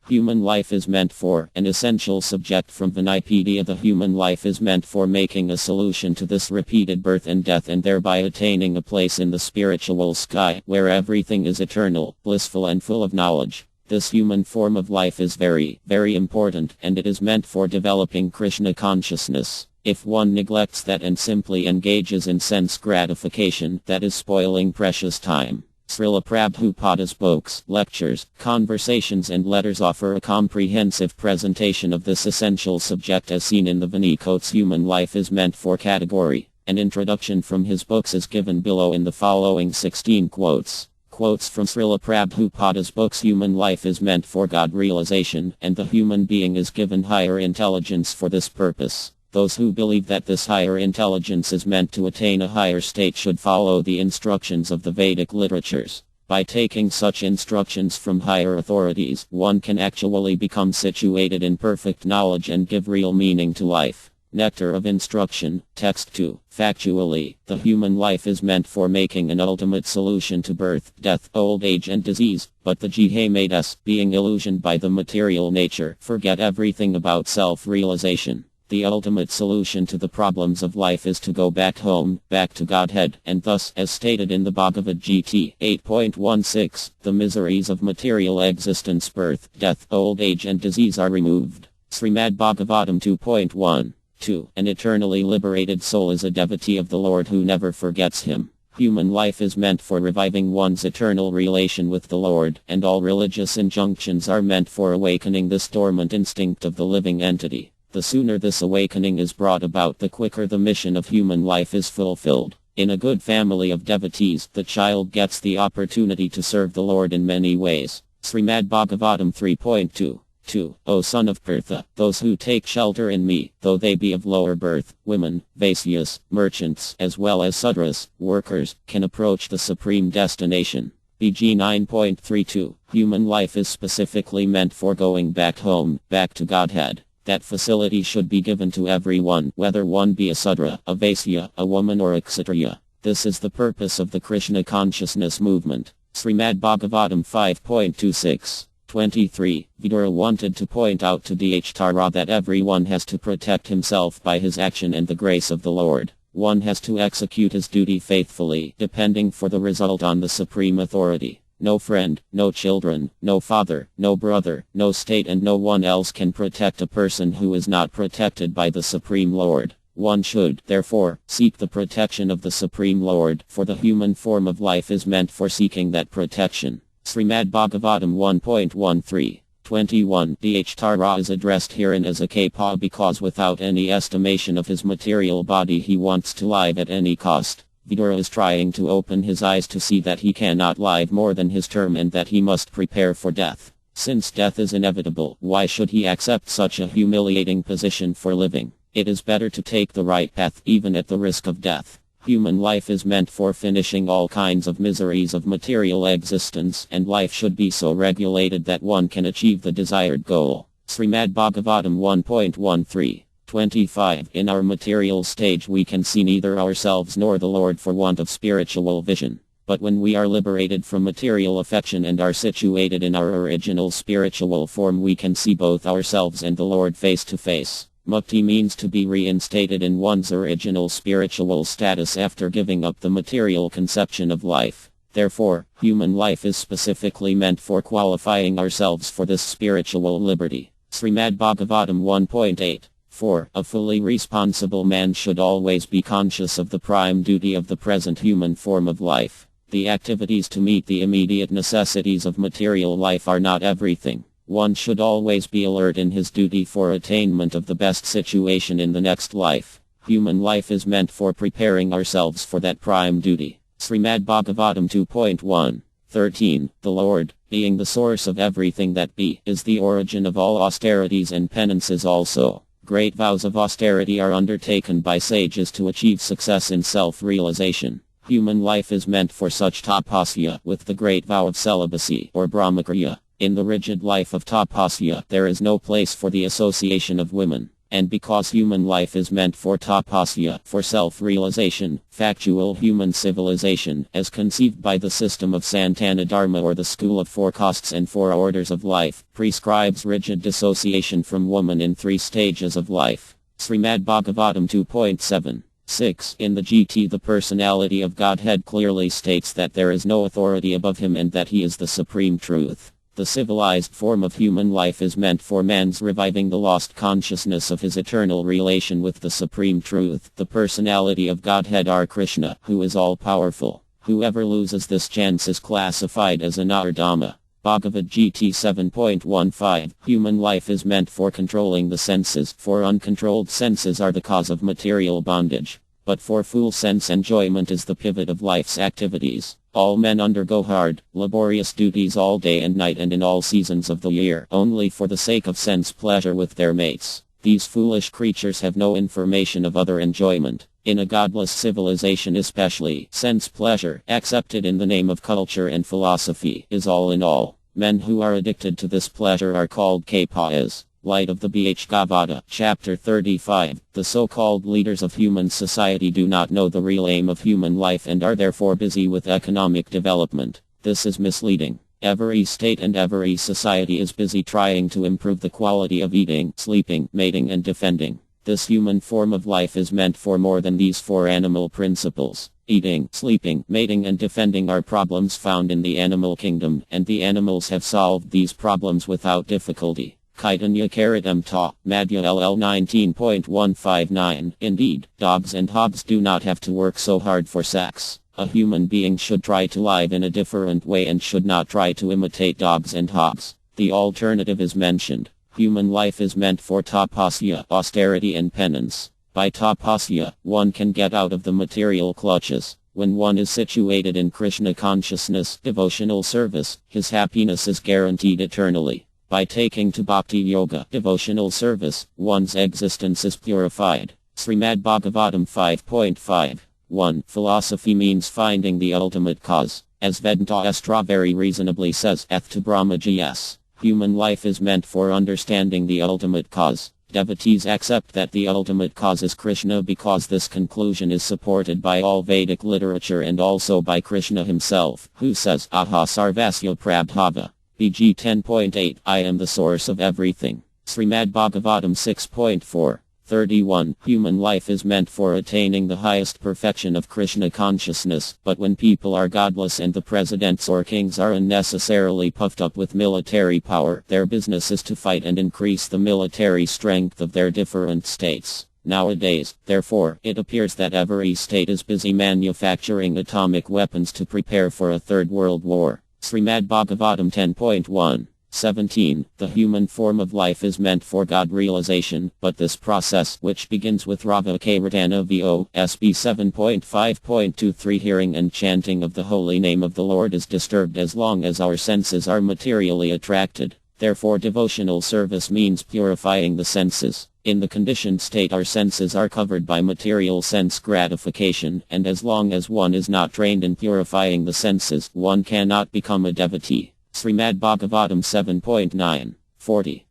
Human life is meant for an essential subject from Vinipedia. The human life is meant for making a solution to this repeated birth and death and thereby attaining a place in the spiritual sky where everything is eternal, blissful and full of knowledge. This human form of life is very, very important and it is meant for developing Krishna consciousness. If one neglects that and simply engages in sense gratification, that is spoiling precious time. Srila Prabhupada's books, lectures, conversations and letters offer a comprehensive presentation of this essential subject as seen in the Vinicotes. Human life is meant for category. An introduction from his books is given below in the following 16 quotes. Quotes from Srila Prabhupada's books. Human life is meant for God realization, and the human being is given higher intelligence for this purpose. Those who believe that this higher intelligence is meant to attain a higher state should follow the instructions of the Vedic literatures. By taking such instructions from higher authorities, one can actually become situated in perfect knowledge and give real meaning to life. Nectar of Instruction, Text 2. Factually, the human life is meant for making an ultimate solution to birth, death, old age and disease, but the Jihe made us, being illusioned by the material nature, forget everything about self-realization. The ultimate solution to the problems of life is to go back home, back to Godhead, and thus, as stated in the Bhagavad Gita 8.16, the miseries of material existence, birth, death, old age and disease are removed. Srimad Bhagavatam 2.1. 2. An eternally liberated soul is a devotee of the Lord who never forgets him. Human life is meant for reviving one's eternal relation with the Lord, and all religious injunctions are meant for awakening this dormant instinct of the living entity. The sooner this awakening is brought about, the quicker the mission of human life is fulfilled. In a good family of devotees, the child gets the opportunity to serve the Lord in many ways. Srimad Bhagavatam 3.2. 2. O son of Partha, those who take shelter in me, though they be of lower birth, women, Vaisyas, merchants, as well as Sudras, workers, can approach the supreme destination. BG 9.32. Human life is specifically meant for going back home, back to Godhead. That facility should be given to everyone, whether one be a Sudra, a Vaisya, a woman or a Kshatriya. This is the purpose of the Krishna consciousness movement. Srimad Bhagavatam 5.26. 23. Vidura wanted to point out to Dhtara that everyone has to protect himself by his action and the grace of the Lord. One has to execute his duty faithfully, depending for the result on the supreme authority. No friend, no children, no father, no brother, no state and no one else can protect a person who is not protected by the Supreme Lord. One should, therefore, seek the protection of the Supreme Lord, for the human form of life is meant for seeking that protection. Srimad Bhagavatam 1.13. 21. Dhtara is addressed herein as a Kapa because without any estimation of his material body he wants to live at any cost. Vidura is trying to open his eyes to see that he cannot live more than his term and that he must prepare for death. Since death is inevitable, why should he accept such a humiliating position for living? It is better to take the right path even at the risk of death. Human life is meant for finishing all kinds of miseries of material existence, and life should be so regulated that one can achieve the desired goal. Srimad Bhagavatam 1.13. 25. In our material stage we can see neither ourselves nor the Lord for want of spiritual vision. But when we are liberated from material affection and are situated in our original spiritual form we can see both ourselves and the Lord face to face. Mukti means to be reinstated in one's original spiritual status after giving up the material conception of life. Therefore, human life is specifically meant for qualifying ourselves for this spiritual liberty. Srimad Bhagavatam 1.8. 4. A fully responsible man should always be conscious of the prime duty of the present human form of life. The activities to meet the immediate necessities of material life are not everything. One should always be alert in his duty for attainment of the best situation in the next life. Human life is meant for preparing ourselves for that prime duty. Srimad Bhagavatam 2.1. 13. The Lord, being the source of everything that be, is the origin of all austerities and penances also. Great vows of austerity are undertaken by sages to achieve success in self-realization. Human life is meant for such tapasya with the great vow of celibacy or brahmacharya. In the rigid life of tapasya, there is no place for the association of women. And because human life is meant for tapasya, for self-realization, factual human civilization, as conceived by the system of Santana Dharma or the school of four castes and four orders of life, prescribes rigid dissociation from woman in three stages of life. Srimad Bhagavatam 2.7.6 In the GT, the personality of Godhead clearly states that there is no authority above him and that he is the supreme truth. The civilized form of human life is meant for man's reviving the lost consciousness of his eternal relation with the supreme truth. The personality of Godhead are Krishna, who is all-powerful. Whoever loses this chance is classified as an Ardama. Bhagavad Gita 7.15 Human life is meant for controlling the senses, for uncontrolled senses are the cause of material bondage. But for full sense enjoyment is the pivot of life's activities. All men undergo hard, laborious duties all day and night and in all seasons of the year, only for the sake of sense pleasure with their mates. These foolish creatures have no information of other enjoyment. In a godless civilization especially, sense pleasure, accepted in the name of culture and philosophy, is all in all. Men who are addicted to this pleasure are called Kapas. Light of the Bhagavata, Chapter 35. The so-called leaders of human society do not know the real aim of human life and are therefore busy with economic development. This is misleading. Every state and every society is busy trying to improve the quality of eating, sleeping, mating and defending. This human form of life is meant for more than these four animal principles. Eating, sleeping, mating and defending are problems found in the animal kingdom, and the animals have solved these problems without difficulty. Kaitanya Karitam Ta, Madhya LL 19.159 Indeed, dogs and hogs do not have to work so hard for sex. A human being should try to live in a different way and should not try to imitate dogs and hogs. The alternative is mentioned. Human life is meant for tapasya, austerity and penance. By tapasya, one can get out of the material clutches. When one is situated in Krishna consciousness, devotional service, his happiness is guaranteed eternally. By taking to bhakti yoga, devotional service, one's existence is purified. Srimad Bhagavatam 5.5 1. Philosophy means finding the ultimate cause. As Vedanta Astra very reasonably says, Eth to Brahma Gs. Human life is meant for understanding the ultimate cause. Devotees accept that the ultimate cause is Krishna because this conclusion is supported by all Vedic literature and also by Krishna himself, who says, Aha Sarvasya Prabhava. BG 10.8 I am the source of everything. Srimad Bhagavatam 6.4 31 Human life is meant for attaining the highest perfection of Krishna consciousness, but when people are godless and the presidents or kings are unnecessarily puffed up with military power, their business is to fight and increase the military strength of their different states. Nowadays, therefore, it appears that every state is busy manufacturing atomic weapons to prepare for a third world war. Srimad Bhagavatam 10.1 17 The human form of life is meant for God realization, but this process, which begins with Rava Kirtana VO, SB 7.5.23 hearing and chanting of the holy name of the Lord is disturbed as long as our senses are materially attracted. Therefore devotional service means purifying the senses. In the conditioned state our senses are covered by material sense gratification, and as long as one is not trained in purifying the senses, one cannot become a devotee. Srimad Bhagavatam 7.9 40